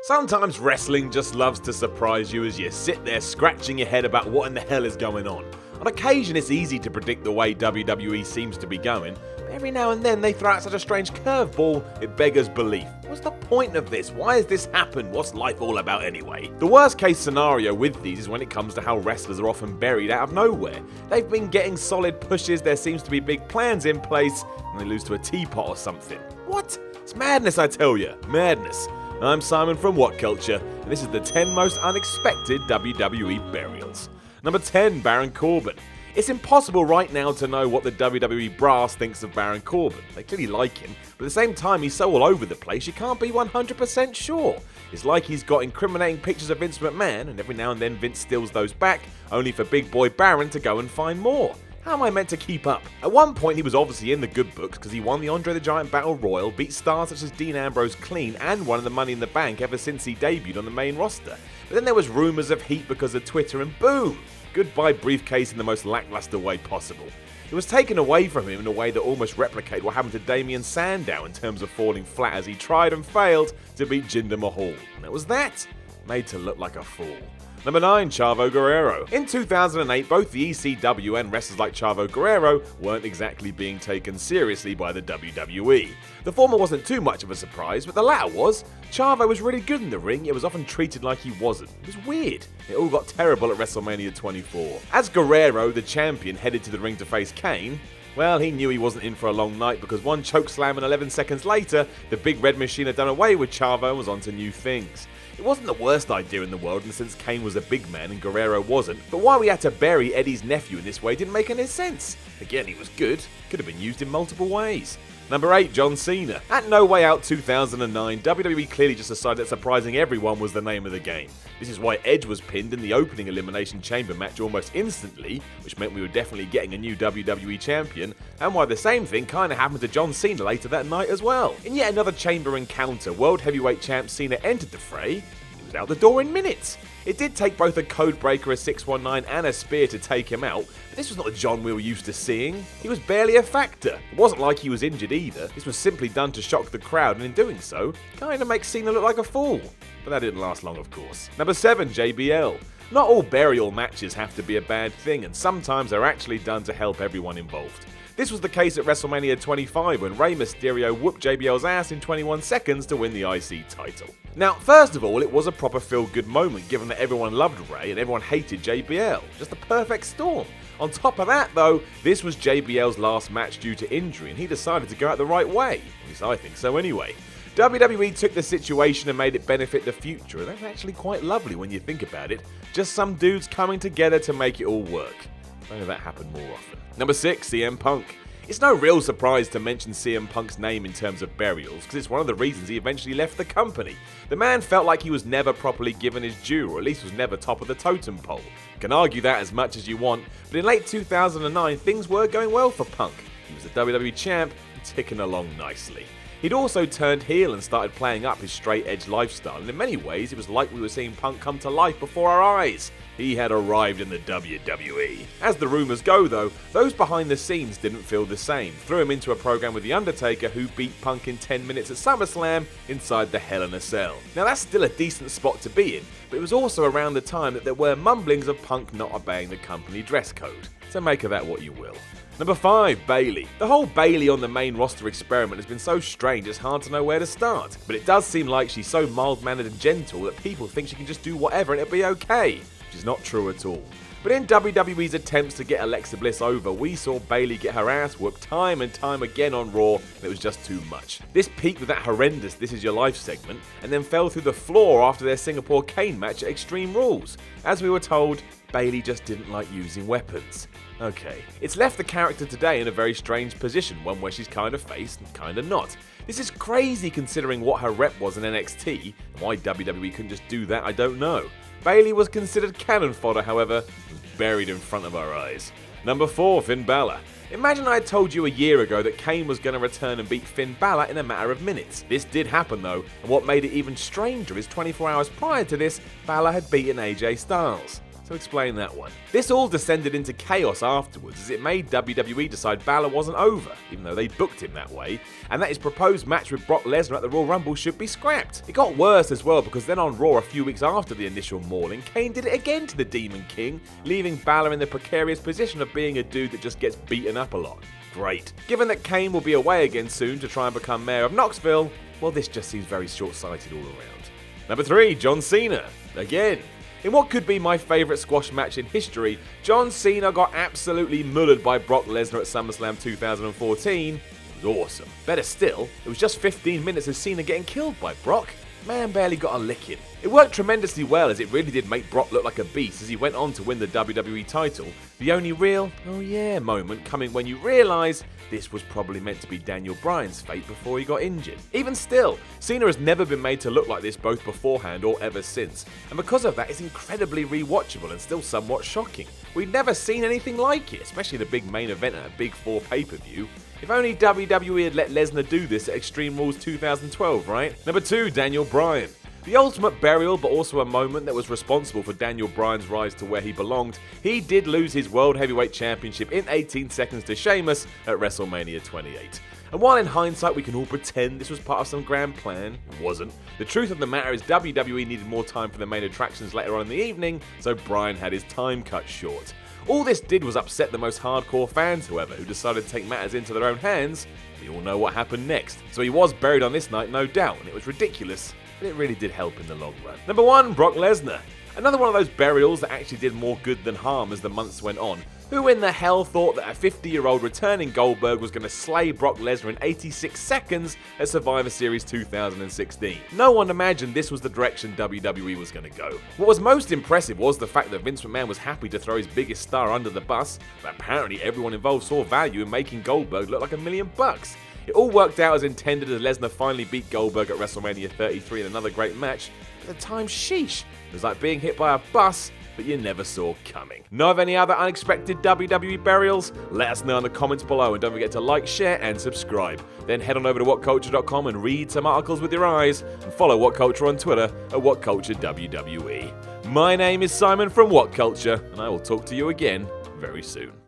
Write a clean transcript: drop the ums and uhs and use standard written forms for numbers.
Sometimes wrestling just loves to surprise you as you sit there scratching your head about what in the hell is going on. On occasion it's easy to predict the way WWE seems to be going, but every now and then they throw out such a strange curveball it beggars belief. What's the point of this? Why has this happened? What's life all about anyway? The worst case scenario with these is when it comes to how wrestlers are often buried out of nowhere. They've been getting solid pushes, there seems to be big plans in place, and they lose to a teapot or something. What? It's madness, I tell you. Madness. I'm Simon from What Culture, and this is the 10 most unexpected WWE burials. Number 10, Baron Corbin. It's impossible right now to know what the WWE brass thinks of Baron Corbin. They clearly like him, but at the same time he's so all over the place you can't be 100% sure. It's like he's got incriminating pictures of Vince McMahon, and every now and then Vince steals those back, only for big boy Baron to go and find more. How am I meant to keep up? At one point he was obviously in the good books because he won the Andre the Giant Battle Royal, beat stars such as Dean Ambrose clean, and won the Money in the Bank ever since he debuted on the main roster. But then there was rumours of heat because of Twitter, and boom! Goodbye briefcase in the most lackluster way possible. It was taken away from him in a way that almost replicated what happened to Damien Sandow in terms of falling flat as he tried and failed to beat Jinder Mahal. And that was that. Made to look like a fool. Number 9, Chavo Guerrero. In 2008, both the ECW and wrestlers like Chavo Guerrero weren't exactly being taken seriously by the WWE. The former wasn't too much of a surprise, but the latter was. Chavo was really good in the ring, yet was often treated like he wasn't. It was weird. It all got terrible at WrestleMania 24. As Guerrero, the champion, headed to the ring to face Kane, well, he knew he wasn't in for a long night because one chokeslam and 11 seconds later, the big red machine had done away with Chavo and was on to new things. It wasn't the worst idea in the world, and since Kane was a big man and Guerrero wasn't, but why we had to bury Eddie's nephew in this way didn't make any sense. Again, he was good, could have been used in multiple ways. Number 8, John Cena. At No Way Out 2009, WWE clearly just decided that surprising everyone was the name of the game. This is why Edge was pinned in the opening Elimination Chamber match almost instantly, which meant we were definitely getting a new WWE champion, and why the same thing kinda happened to John Cena later that night as well. In yet another chamber encounter, World Heavyweight Champ Cena entered the fray. He was out the door in minutes. It did take both a codebreaker, a 619 and a spear to take him out, but this was not the John we were used to seeing. He was barely a factor. It wasn't like he was injured either. This was simply done to shock the crowd, and in doing so, kinda makes Cena look like a fool. But that didn't last long, of course. Number 7, JBL. Not all burial matches have to be a bad thing, and sometimes they're actually done to help everyone involved. This was the case at WrestleMania 25 when Rey Mysterio whooped JBL's ass in 21 seconds to win the IC title. Now, first of all, it was a proper feel-good moment given that everyone loved Rey and everyone hated JBL. Just the perfect storm. On top of that, though, this was JBL's last match due to injury, and he decided to go out the right way. At least I think so anyway. WWE took the situation and made it benefit the future, and that's actually quite lovely when you think about it. Just some dudes coming together to make it all work. If only that happened more often. Number 6, CM Punk. It's no real surprise to mention CM Punk's name in terms of burials, because it's one of the reasons he eventually left the company. The man felt like he was never properly given his due, or at least was never top of the totem pole. You can argue that as much as you want, but in late 2009 things were going well for Punk. He was the WWE champ, ticking along nicely. He'd also turned heel and started playing up his straight edge lifestyle, and in many ways it was like we were seeing Punk come to life before our eyes. He had arrived in the WWE. As the rumours go though, those behind the scenes didn't feel the same. Threw him into a program with The Undertaker, who beat Punk in 10 minutes at SummerSlam inside the Hell in a Cell. Now that's still a decent spot to be in, but it was also around the time that there were mumblings of Punk not obeying the company dress code. So make of that what you will. Number 5, Bayley. The whole Bayley on the main roster experiment has been so strange it's hard to know where to start. But it does seem like she's so mild-mannered and gentle that people think she can just do whatever and it'll be okay. Which is not true at all. But in WWE's attempts to get Alexa Bliss over, we saw Bayley get her ass whooped time and time again on Raw, and it was just too much. This peaked with that horrendous This Is Your Life segment, and then fell through the floor after their Singapore Kane match at Extreme Rules. As we were told, Bayley just didn't like using weapons. Okay, it's left the character today in a very strange position, one where she's kind of face and kind of not. This is crazy considering what her rep was in NXT, and why WWE couldn't just do that I don't know. Bayley was considered cannon fodder, however, and buried in front of our eyes. Number 4, Finn Balor. Imagine I had told you a year ago that Kane was going to return and beat Finn Balor in a matter of minutes. This did happen though, and what made it even stranger is 24 hours prior to this, Balor had beaten AJ Styles. So explain that one. This all descended into chaos afterwards as it made WWE decide Balor wasn't over, even though they booked him that way, and that his proposed match with Brock Lesnar at the Royal Rumble should be scrapped. It got worse as well because then on Raw a few weeks after the initial mauling, Kane did it again to the Demon King, leaving Balor in the precarious position of being a dude that just gets beaten up a lot. Great. Given that Kane will be away again soon to try and become mayor of Knoxville, well, this just seems very short-sighted all around. Number 3, John Cena. Again. In what could be my favourite squash match in history, John Cena got absolutely mullered by Brock Lesnar at SummerSlam 2014. It was awesome. Better still, it was just 15 minutes of Cena getting killed by Brock. Man barely got a lick in. It worked tremendously well as it really did make Brock look like a beast as he went on to win the WWE title. The only real, oh yeah moment coming when you realise this was probably meant to be Daniel Bryan's fate before he got injured. Even still, Cena has never been made to look like this both beforehand or ever since, and because of that it's incredibly rewatchable and still somewhat shocking. We've never seen anything like it, especially the big main event at a Big 4 pay-per-view. If only WWE had let Lesnar do this at Extreme Rules 2012, right? Number 2, Daniel Bryan. The ultimate burial, but also a moment that was responsible for Daniel Bryan's rise to where he belonged. He did lose his World Heavyweight Championship in 18 seconds to Sheamus at WrestleMania 28. And while in hindsight we can all pretend this was part of some grand plan, it wasn't. The truth of the matter is WWE needed more time for the main attractions later on in the evening, so Bryan had his time cut short. All this did was upset the most hardcore fans, however, who decided to take matters into their own hands. We all know what happened next. So he was buried on this night, no doubt, and it was ridiculous, but it really did help in the long run. Number 1, Brock Lesnar. Another one of those burials that actually did more good than harm as the months went on. Who in the hell thought that a 50-year-old returning Goldberg was going to slay Brock Lesnar in 86 seconds at Survivor Series 2016? No one imagined this was the direction WWE was going to go. What was most impressive was the fact that Vince McMahon was happy to throw his biggest star under the bus, but apparently everyone involved saw value in making Goldberg look like $1 million. It all worked out as intended as Lesnar finally beat Goldberg at WrestleMania 33 in another great match, but at the time, sheesh, it was like being hit by a bus that you never saw coming. Know of any other unexpected WWE burials? Let us know in the comments below, and don't forget to like, share and subscribe. Then head on over to WhatCulture.com and read some articles with your eyes, and follow What Culture on Twitter at WhatCultureWWE. My name is Simon from What Culture, and I will talk to you again very soon.